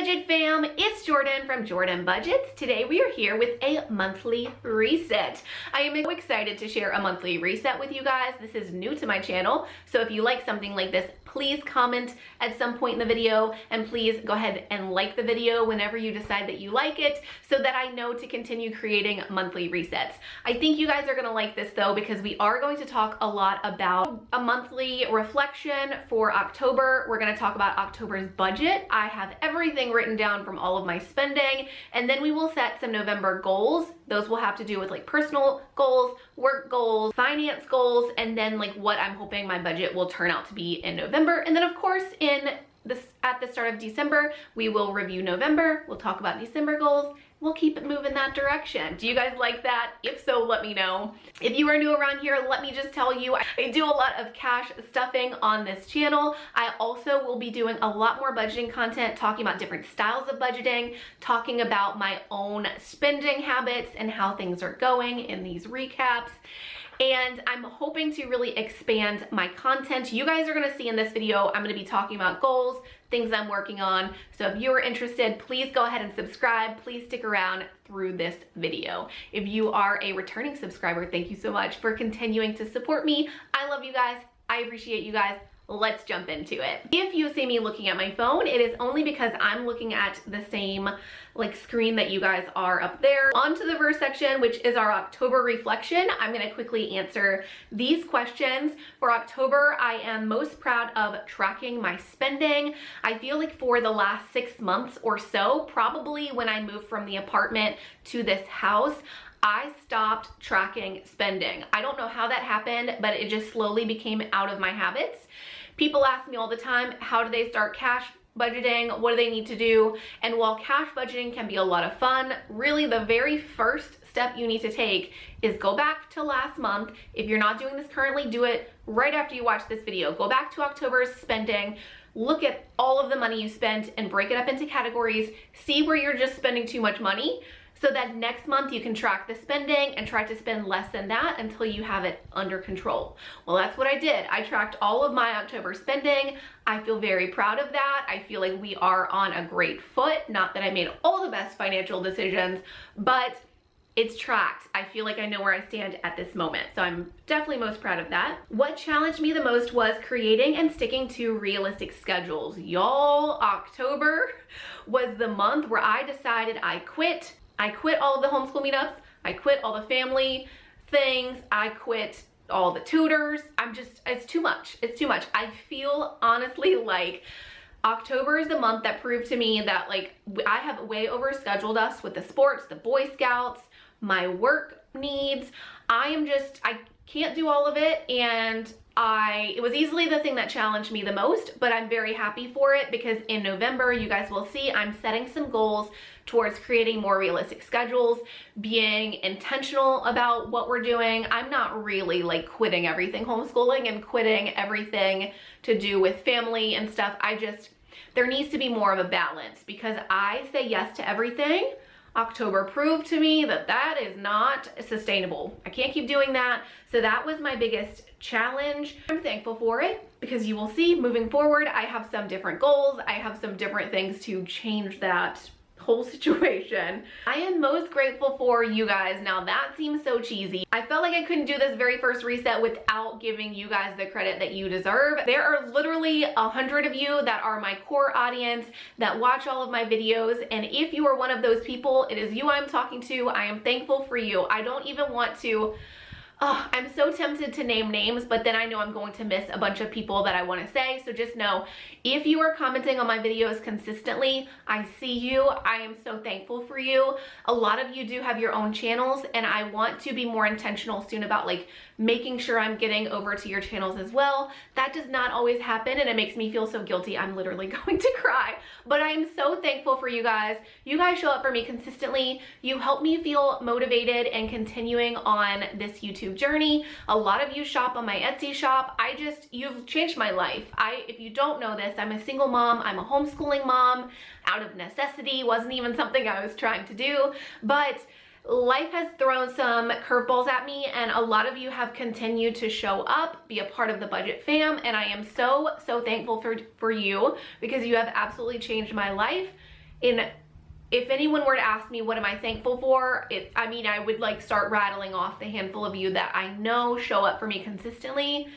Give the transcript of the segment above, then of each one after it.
Budget fam, it's Jordan from Jordan Budgets. Today we are here with a monthly reset. I am so excited to share a monthly reset with you guys. This is new to my channel, so if you like something like this, please comment at some point in the video, and please go ahead and like the video whenever you decide that you like it so that I know to continue creating monthly resets. I think you guys are gonna like this though, because we are going to talk a lot about a monthly reflection for October. We're gonna talk about October's budget. I have everything written down from all of my spending, and then we will set some November goals. Those will have to do with like personal goals, work goals, finance goals, and then like what I'm hoping my budget will turn out to be in November. And then of course at the start of December, we will review November, we'll talk about December goals, we'll keep it moving that direction. Do you guys like that? If so, let me know. If you are new around here, let me just tell you, I do a lot of cash stuffing on this channel. I also will be doing a lot more budgeting content, talking about different styles of budgeting, talking about my own spending habits and how things are going in these recaps. And I'm hoping to really expand my content. You guys are gonna see in this video, I'm gonna be talking about goals, things I'm working on. So if you are interested, please go ahead and subscribe. Please stick around through this video. If you are a returning subscriber, thank you so much for continuing to support me. I love you guys. I appreciate you guys. Let's jump into it. If you see me looking at my phone, it is only because I'm looking at the same like screen that you guys are up there. On to the first section, which is our October reflection. I'm gonna quickly answer these questions. For October, I am most proud of tracking my spending. I feel like for the last 6 months or so, probably when I moved from the apartment to this house, I stopped tracking spending. I don't know how that happened, but it just slowly became out of my habits. People ask me all the time, how do they start cash budgeting? What do they need to do? And while cash budgeting can be a lot of fun, really the very first step you need to take is go back to last month. If you're not doing this currently, do it right after you watch this video. Go back to October's spending, look at all of the money you spent and break it up into categories. See where you're just spending too much money, so that next month you can track the spending and try to spend less than that until you have it under control. Well, that's what I did. I tracked all of my October spending. I feel very proud of that. I feel like we are on a great foot. Not that I made all the best financial decisions, but it's tracked. I feel like I know where I stand at this moment. So I'm definitely most proud of that. What challenged me the most was creating and sticking to realistic schedules. Y'all, October was the month where I decided I quit all of the homeschool meetups. I quit all the family things. I quit all the tutors. It's too much. It's too much. I feel honestly like October is the month that proved to me that like I have way overscheduled us with the sports, the Boy Scouts, my work needs. I can't do all of it, and it was easily the thing that challenged me the most, but I'm very happy for it because in November, you guys will see I'm setting some goals towards creating more realistic schedules, being intentional about what we're doing. I'm not really like quitting everything homeschooling and quitting everything to do with family and stuff. There needs to be more of a balance because I say yes to everything. October proved to me that that is not sustainable. I can't keep doing that. So that was my biggest challenge. I'm thankful for it because you will see moving forward, I have some different goals. I have some different things to change that whole situation. I am most grateful for you guys. Now that seems so cheesy. I felt like I couldn't do this very first reset without giving you guys the credit that you deserve. There are literally 100 of you that are my core audience that watch all of my videos, and if you are one of those people, it is you I'm talking to. I am thankful for you. I don't even want to I'm so tempted to name names, but then I know I'm going to miss a bunch of people that I want to say. So just know, if you are commenting on my videos consistently, I see you. I am so thankful for you. A lot of you do have your own channels, and I want to be more intentional soon about like making sure I'm getting over to your channels as well. That does not always happen, and it makes me feel so guilty. I'm literally going to cry, but I am so thankful for you guys. You guys show up for me consistently. You help me feel motivated and continuing on this YouTube journey. A lot of you shop on my Etsy shop. You've changed my life. If you don't know this, I'm a single mom. I'm a homeschooling mom out of necessity. Wasn't even something I was trying to do, but life has thrown some curveballs at me, and a lot of you have continued to show up, be a part of the budget fam, and I am so thankful for you because you have absolutely changed my life. if anyone were to ask me what am I thankful for, I mean, I would like start rattling off the handful of you that I know show up for me consistently.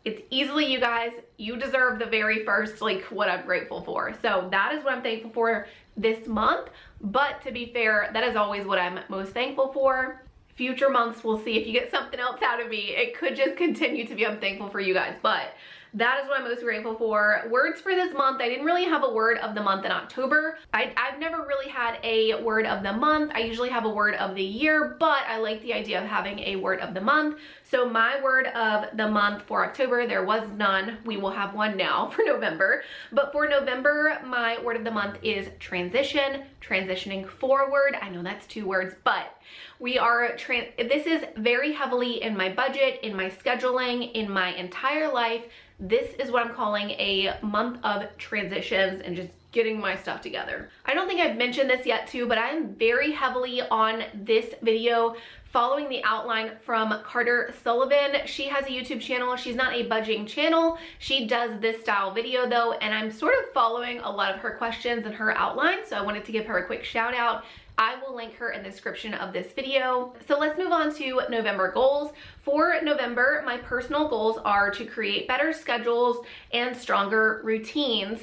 It's easily you guys. You deserve the very first, like, what I'm grateful for. So that is what I'm thankful for this month. But to be fair, that is always what I'm most thankful for. Future months, we'll see if you get something else out of me. It could just continue to be I'm thankful for you guys, but that is what I'm most grateful for. Words for this month, I didn't really have a word of the month in October. I've never really had a word of the month. I usually have a word of the year, but I like the idea of having a word of the month. So my word of the month for October, there was none. We will have one now for November. But for November, my word of the month is transition, transitioning forward. I know that's 2 words, but we are, this is very heavily in my budget, in my scheduling, in my entire life. This is what I'm calling a month of transitions and just getting my stuff together. I don't think I've mentioned this yet too, but I'm very heavily on this video following the outline from Carter Sullivan. She has a YouTube channel. She's not a budgeting channel. She does this style video though, and I'm sort of following a lot of her questions and her outline, so I wanted to give her a quick shout out. I will link her in the description of this video. So let's move on to November goals. For November, my personal goals are to create better schedules and stronger routines.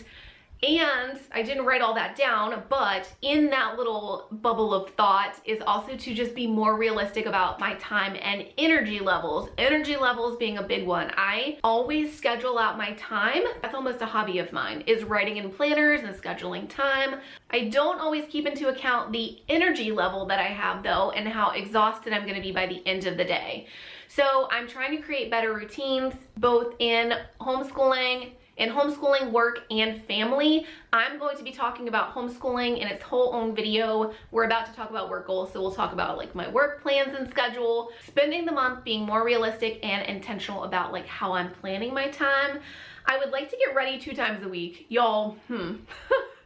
And I didn't write all that down, but in that little bubble of thought is also to just be more realistic about my time and energy levels. Energy levels being a big one. I always schedule out my time. That's almost a hobby of mine, is writing in planners and scheduling time. I don't always keep into account the energy level that I have though, and how exhausted I'm gonna be by the end of the day. So I'm trying to create better routines, both in homeschooling, work, and family. I'm going to be talking about homeschooling in its whole own video. We're about to talk about work goals, so we'll talk about like my work plans and schedule. Spending the month being more realistic and intentional about like how I'm planning my time. I would like to get ready 2 times a week. Y'all,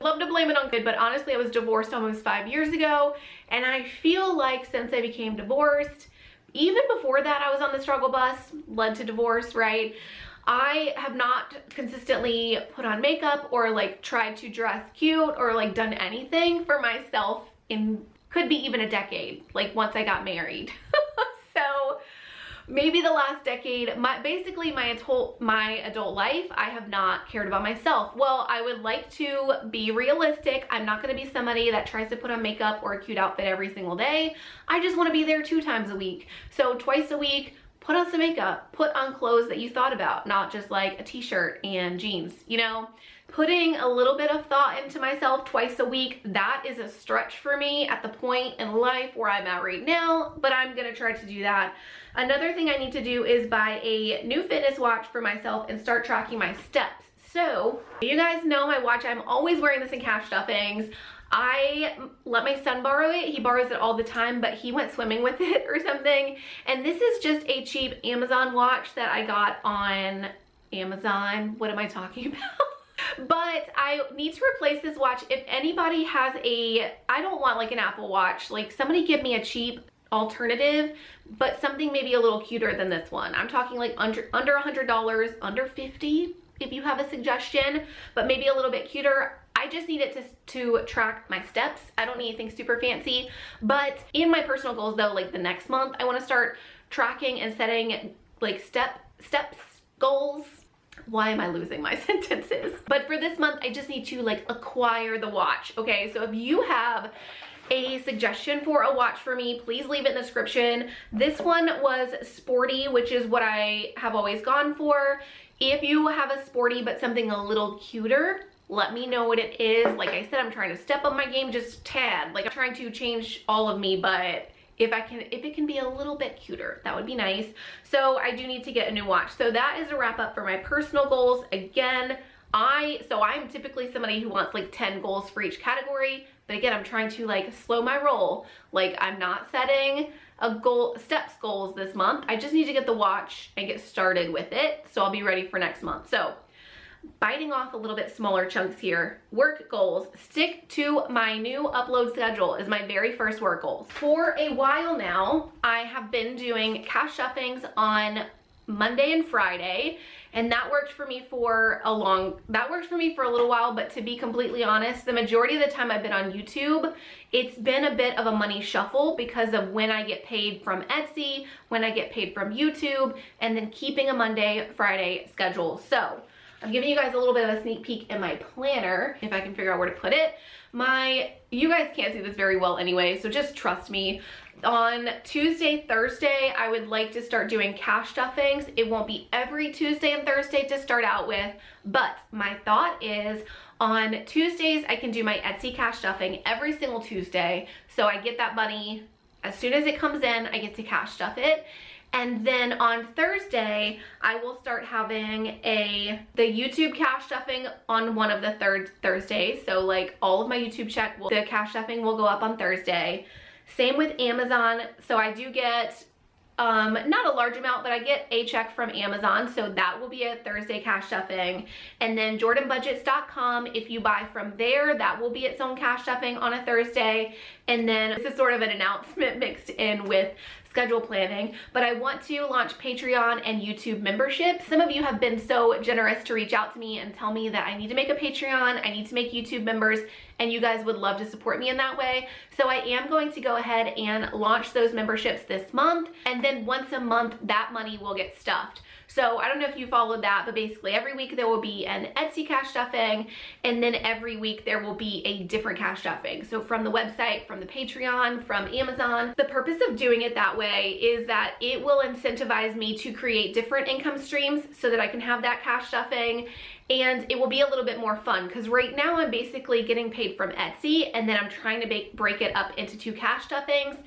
love to blame it on good, but honestly, I was divorced almost 5 years ago, and I feel like since I became divorced, even before that I was on the struggle bus, led to divorce, right? I have not consistently put on makeup or like tried to dress cute or like done anything for myself in, could be even a decade, like once I got married. So maybe the last decade, basically my adult life, I have not cared about myself. Well, I would like to be realistic. I'm not gonna be somebody that tries to put on makeup or a cute outfit every single day. I just wanna be there 2 times a week. So twice a week, put on some makeup, put on clothes that you thought about, not just like a t-shirt and jeans, you know? Putting a little bit of thought into myself twice a week, that is a stretch for me at the point in life where I'm at right now, but I'm gonna try to do that. Another thing I need to do is buy a new fitness watch for myself and start tracking my steps. So, you guys know my watch, I'm always wearing this in calf stuffings. I let my son borrow it. He borrows it all the time, but he went swimming with it or something. And this is just a cheap Amazon watch that I got on Amazon. What am I talking about? But I need to replace this watch. If anybody has I don't want like an Apple Watch. Like somebody give me a cheap alternative, but something maybe a little cuter than this one. I'm talking like under $100, under $50 if you have a suggestion, but maybe a little bit cuter. I just need it to track my steps. I don't need anything super fancy, but in my personal goals though, like the next month, I want to start tracking and setting like steps goals. Why am I losing my sentences? But for this month, I just need to like acquire the watch. Okay, so if you have a suggestion for a watch for me, please leave it in the description. This one was sporty, which is what I have always gone for. If you have a sporty but something a little cuter, let me know what it is. Like I said, I'm trying to step up my game just a tad. Like I'm trying to change all of me, but if it can be a little bit cuter, that would be nice. So I do need to get a new watch. So that is a wrap up for my personal goals. Again, I'm typically somebody who wants like 10 goals for each category, but again, I'm trying to like slow my roll. Like I'm not setting a steps goals this month. I just need to get the watch and get started with it. So I'll be ready for next month. So biting off a little bit smaller chunks here. Work goals. Stick to my new upload schedule is my very first work goals. For a while now, I have been doing cash stuffings on Monday and Friday, and that worked for me for a little while. But to be completely honest, the majority of the time I've been on YouTube, it's been a bit of a money shuffle because of when I get paid from Etsy, when I get paid from YouTube, and then keeping a Monday, Friday schedule. So I'm giving you guys a little bit of a sneak peek in my planner, if I can figure out where to put it. You guys can't see this very well anyway, so just trust me. On Tuesday, Thursday, I would like to start doing cash stuffings. It won't be every Tuesday and Thursday to start out with, but my thought is on Tuesdays, I can do my Etsy cash stuffing every single Tuesday. So I get that money, as soon as it comes in, I get to cash stuff it. And then on Thursday, I will start having the YouTube cash stuffing on one of the third Thursdays. So like all of my YouTube the cash stuffing will go up on Thursday. Same with Amazon. So I do get, not a large amount, but I get a check from Amazon. So that will be a Thursday cash stuffing. And then jordanbudgets.com, if you buy from there, that will be its own cash stuffing on a Thursday. And then this is sort of an announcement mixed in with schedule planning, but I want to launch Patreon and YouTube memberships. Some of you have been so generous to reach out to me and tell me that I need to make a Patreon, I need to make YouTube members, and you guys would love to support me in that way. So I am going to go ahead and launch those memberships this month, and then once a month that money will get stuffed. So I don't know if you followed that, but basically every week there will be an Etsy cash stuffing, and then every week there will be a different cash stuffing. So from the website, from the Patreon, from Amazon. The purpose of doing it that way is that it will incentivize me to create different income streams so that I can have that cash stuffing, and it will be a little bit more fun because right now I'm basically getting paid from Etsy, and then I'm trying to break it up into 2 cash stuffings.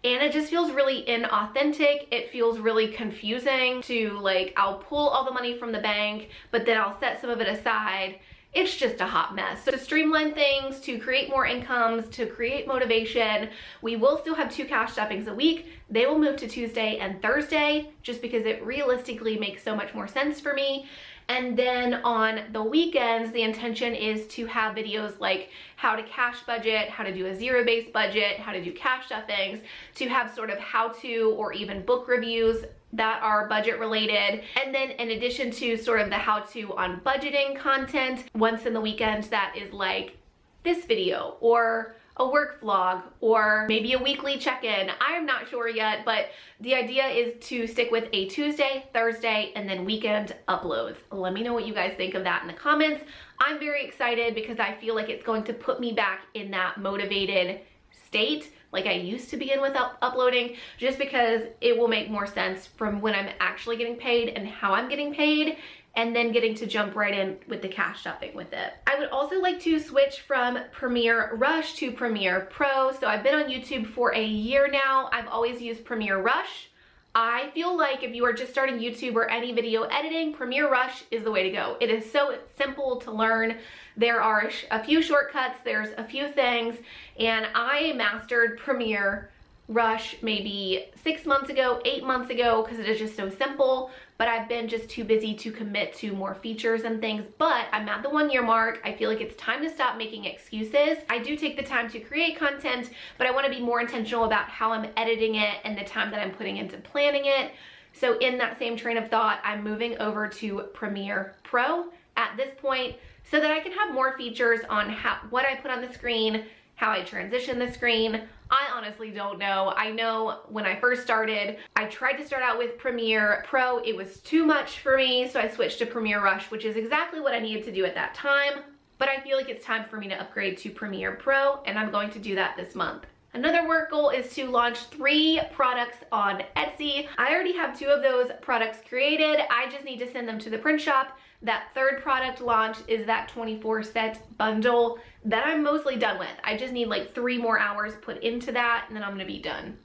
And it just feels really inauthentic. It feels really confusing to like, I'll pull all the money from the bank, but then I'll set some of it aside. It's just a hot mess. So to streamline things, to create more incomes, to create motivation, we will still have 2 cash stuffings a week. They will move to Tuesday and Thursday just because it realistically makes so much more sense for me. And then on the weekends, the intention is to have videos like how to cash budget, how to do a zero-based budget, how to do cash stuffings, to have sort of how-to or even book reviews that are budget related. And then in addition to sort of the how-to on budgeting content, once in the weekend that is like this video or a work vlog or maybe a weekly check-in. I am not sure yet, but the idea is to stick with a Tuesday, Thursday, and then weekend uploads. Let me know what you guys think of that in the comments. I'm very excited because I feel like it's going to put me back in that motivated state like I used to be in with uploading, just because it will make more sense from when I'm actually getting paid and how I'm getting paid, and then getting to jump right in with the cash stuffing with it. I would also like to switch from Premiere Rush to Premiere Pro. So I've been on YouTube for a year now. I've always used Premiere Rush. I feel like if you are just starting YouTube or any video editing, Premiere Rush is the way to go. It is so simple to learn. There are a few shortcuts, there's a few things, and I mastered Premiere Rush maybe 6 months ago, 8 months ago, because it is just so simple, but I've been just too busy to commit to more features and things. But I'm at the 1-year mark. I feel like it's time to stop making excuses. I do take the time to create content, but I want to be more intentional about how I'm editing it and the time that I'm putting into planning it. So in that same train of thought, I'm moving over to Premiere Pro at this point so that I can have more features on what I put on the screen, how I transition the screen. I honestly don't know. I know when I first started, I tried to start out with Premiere Pro. It was too much for me, so I switched to Premiere Rush, which is exactly what I needed to do at that time. But I feel like it's time for me to upgrade to Premiere Pro, and I'm going to do that this month. Another work goal is to launch 3 products on Etsy. I already have 2 of those products created. I just need to send them to the print shop. That 3rd product launch is that 24 set bundle that I'm mostly done with. I just need like 3 more hours put into that, and then I'm gonna be done.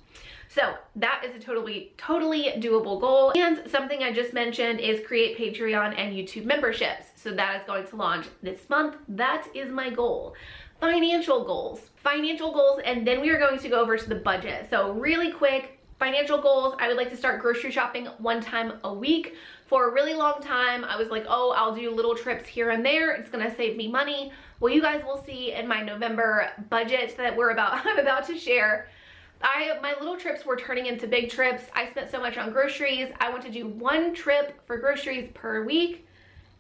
So that is a totally doable goal. And something I just mentioned is create Patreon and YouTube memberships. So that is going to launch this month. That is my goal. Financial goals, and then we are going to go over to the budget. So really quick, financial goals, I would like to start grocery shopping 1 time a week. For a really long time, I was like, oh, I'll do little trips here and there. It's gonna save me money. Well, you guys will see in my November budget that I'm about to share. My little trips were turning into big trips. I spent so much on groceries. I want to do one trip for groceries per week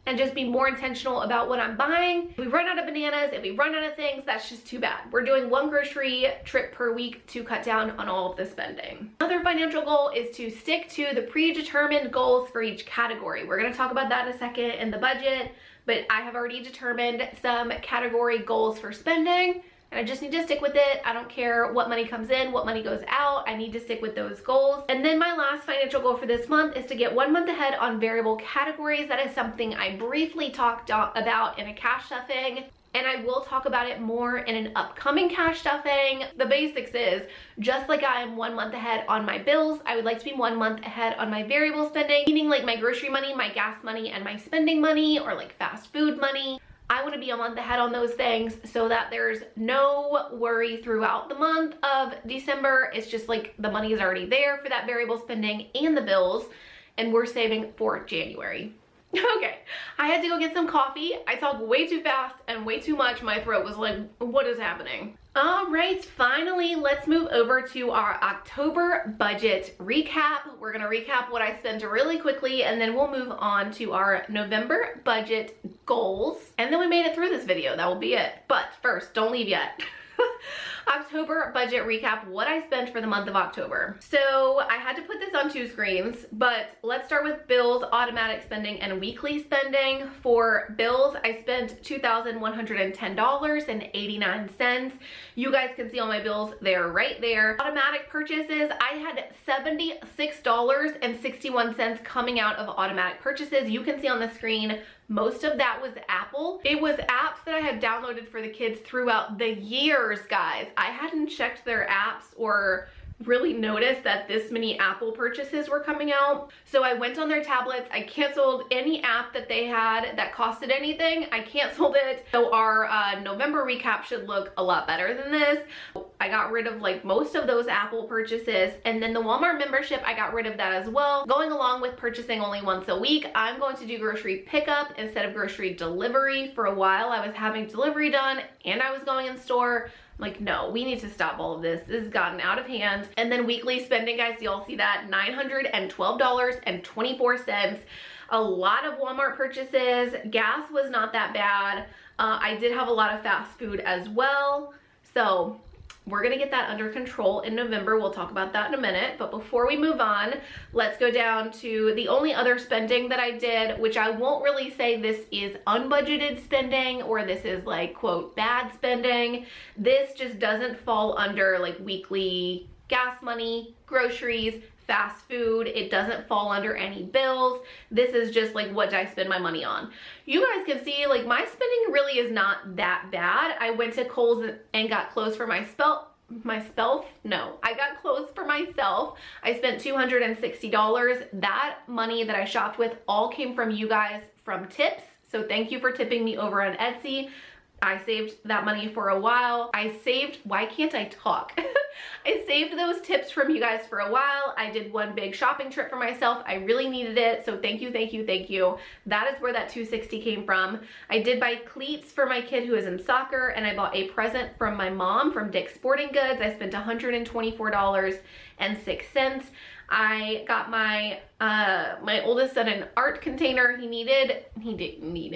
and just be more intentional about what I'm buying. If we run out of bananas, if we run out of things, that's just too bad. We're doing one grocery trip per week to cut down on all of the spending. Another financial goal is to stick to the predetermined goals for each category. We're gonna talk about that in a second in the budget, but I have already determined some category goals for spending, and I just need to stick with it. I don't care what money comes in, what money goes out. I need to stick with those goals. And then my last financial goal for this month is to get 1 month ahead on variable categories. That is something I briefly talked about in a cash stuffing, and I will talk about it more in an upcoming cash stuffing. The basics is, just like I am 1 month ahead on my bills, I would like to be 1 month ahead on my variable spending, meaning like my grocery money, my gas money, and my spending money, or like fast food money. I want to be a month ahead on those things so that there's no worry throughout the month of December. It's just like the money is already there for that variable spending and the bills, and we're saving for January. Okay, I had to go get some coffee. I talk way too fast and way too much. My throat was like, what is happening? All right, finally, let's move over to our October budget recap. We're gonna recap what I spent really quickly, and then we'll move on to our November budget goals. And then we made it through this video, that will be it. But first, don't leave yet. October budget recap, what I spent for the month of October. So I had to put this on 2 screens, but let's start with bills, automatic spending, and weekly spending. For bills, I spent $2,110.89. You guys can see all my bills, they're right there. Automatic purchases, I had $76.61 coming out of automatic purchases. You can see on the screen, most of that was Apple. It was apps that I had downloaded for the kids throughout the years, guys. I hadn't checked their apps or really noticed that this many Apple purchases were coming out. So I went on their tablets. I canceled any app that they had that costed anything. I canceled it. So our November recap should look a lot better than this. I got rid of like most of those Apple purchases, and then the Walmart membership, I got rid of that as well. Going along with purchasing only once a week, I'm going to do grocery pickup instead of grocery delivery. For a while, I was having delivery done and I was going in store. Like, no, we need to stop all of this. This has gotten out of hand. And then weekly spending, guys, y'all see that? $912.24. A lot of Walmart purchases. Gas was not that bad. I did have a lot of fast food as well. So we're gonna get that under control in November. We'll talk about that in a minute. But before we move on, let's go down to the only other spending that I did, which I won't really say this is unbudgeted spending or this is like, quote, bad spending. This just doesn't fall under like weekly gas money, groceries, fast food. It doesn't fall under any bills. This is just like, what I spend my money on. You guys can see like my spending really is not that bad. I went to Kohl's and got clothes for myself. I got clothes for myself. I spent $260. That money that I shopped with all came from you guys from tips. So thank you for tipping me over on Etsy. I saved that money for a while. Why can't I talk? I saved those tips from you guys for a while. I did one big shopping trip for myself. I really needed it. So thank you, thank you, thank you. That is where that $260 came from. I did buy cleats for my kid who is in soccer, and I bought a present from my mom from Dick's Sporting Goods. I spent $124.06. I got my oldest son an art container. He didn't need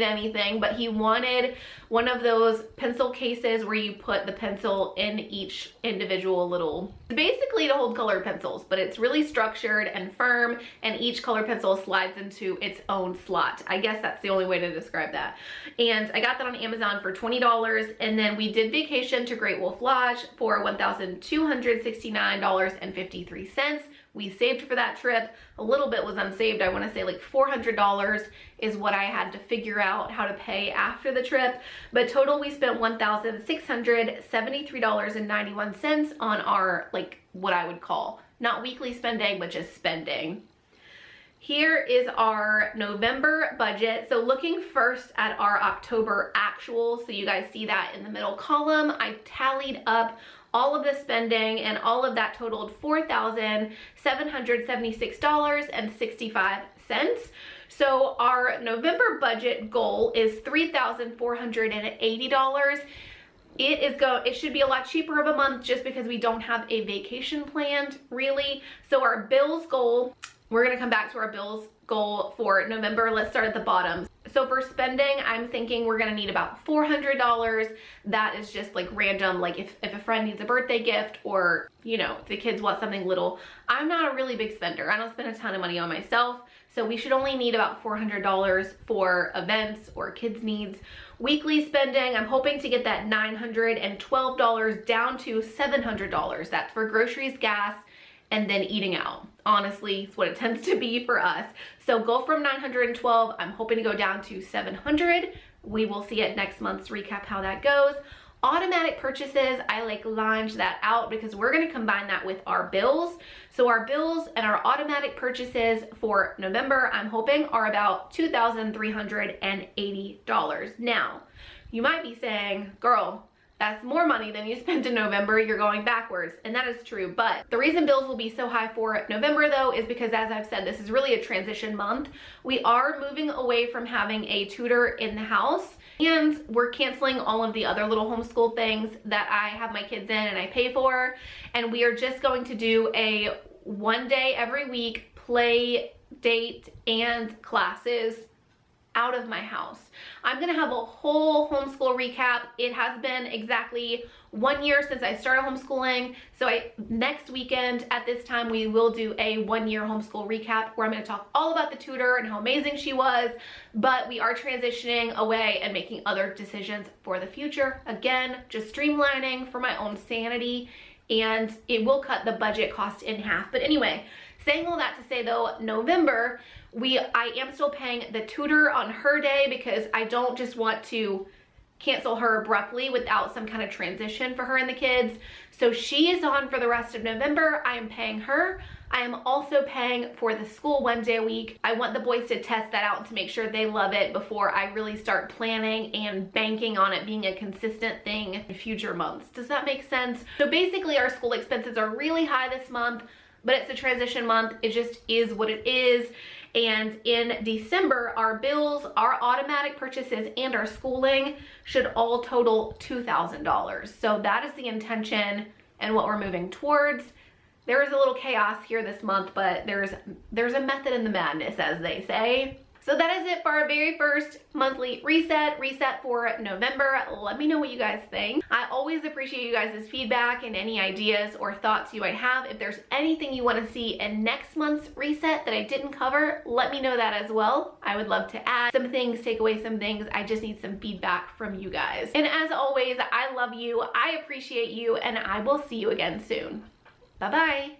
anything, but he wanted one of those pencil cases where you put the pencil in each individual little, basically to hold colored pencils, but it's really structured and firm, and each color pencil slides into its own slot. I guess that's the only way to describe that. And I got that on Amazon for $20, and then we did vacation to Great Wolf Lodge for $1,269.53. We saved for that trip. A little bit was unsaved. I want to say like $400 is what I had to figure out how to pay after the trip. But total, we spent $1,673.91 on our, like, what I would call not weekly spending, but just spending. Here is our November budget. So looking first at our October actual, so you guys see that in the middle column, I tallied up all of the spending, and all of that totaled $4,776.65. So our November budget goal is $3,480. it should be a lot cheaper of a month just because we don't have a vacation planned really. So our bills goal, we're gonna come back to our bills goal for November. Let's start at the bottom. So for spending, I'm thinking we're gonna need about $400. That is just like random, like if a friend needs a birthday gift, or you know, if the kids want something little. I'm not a really big spender. I don't spend a ton of money on myself. So we should only need about $400 for events or kids needs. Weekly spending, I'm hoping to get that $912 down to $700. That's for groceries, gas, and then eating out. Honestly, it's what it tends to be for us. So go from 912, I'm hoping to go down to 700. We will see at next month's recap how that goes. Automatic purchases, I like lined that out because we're gonna combine that with our bills. So our bills and our automatic purchases for November, I'm hoping, are about $2,380. Now, you might be saying, girl, that's more money than you spent in November, you're going backwards, and that is true. But the reason bills will be so high for November though is because, as I've said, this is really a transition month. We are moving away from having a tutor in the house, and we're canceling all of the other little homeschool things that I have my kids in and I pay for, and we are just going to do a 1 day every week play date and classes out of my house. I'm gonna have a whole homeschool recap. It has been exactly 1 year since I started homeschooling. So next weekend at this time, we will do a 1 year homeschool recap where I'm gonna talk all about the tutor and how amazing she was, but we are transitioning away and making other decisions for the future. Again, just streamlining for my own sanity, and it will cut the budget cost in half. But anyway, saying all that to say though, November, I am still paying the tutor on her day because I don't just want to cancel her abruptly without some kind of transition for her and the kids. So she is on for the rest of November. I am paying her. I am also paying for the school 1 day a week. I want the boys to test that out to make sure they love it before I really start planning and banking on it being a consistent thing in future months. Does that make sense? So basically our school expenses are really high this month, but it's a transition month. It just is what it is. And in December, our bills, our automatic purchases, and our schooling should all total $2,000. So that is the intention and what we're moving towards. There is a little chaos here this month, but there's a method in the madness, as they say. So that is it for our very first monthly reset for November. Let me know what you guys think. I always appreciate you guys' feedback and any ideas or thoughts you might have. If there's anything you want to see in next month's reset that I didn't cover, let me know that as well. I would love to add some things, take away some things. I just need some feedback from you guys. And as always, I love you, I appreciate you, and I will see you again soon. Bye-bye.